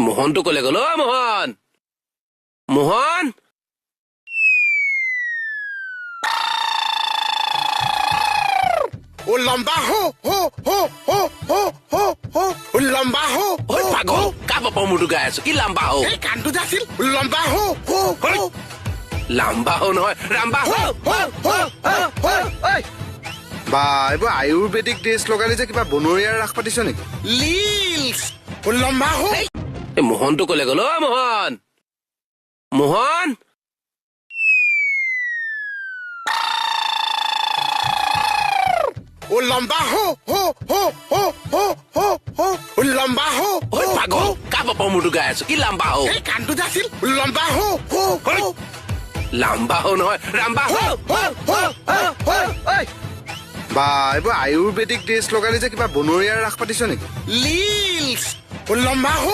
মোহনটো কলে গ'ল অ মোহন মোহন ও লম্বা হো হো হো হো হো হো হো ও লম্বা হো ঐ পাগল কা বাপৰ মূৰটো গাই আছো কি লাম্বা হো এই কাণটো যে আছিল লম্বা হো হো হো লাম্বা হো নহয় ৰাম্বা হো বা এইবোৰ আয়ুৰ্বেদিক ড্ৰেছ লগালে যে কিবা বনৰীয়াৰ ৰাস পাতিছ নেকি লিলছ ও লম্বা হো এই মোহনটো কলে গ'ল অ মোহন মোহন ও লম্বা হো হো হো হো হো হো হো ও লম্বা হো ঐ পাগল কা বাপৰ মূৰটো গাই আছো কি লাম্বা হো এই কাণটো যে আছিল লম্বা হো হো হো লাম্বা হো নহয় ৰাম্বা হো বা এইবোৰ আয়ুৰ্বেদিক ড্ৰেছ লগালে যে কিবা বনৰীয়াৰ ৰাস পাতিছ নেকি লিলছ ও লম্বা হো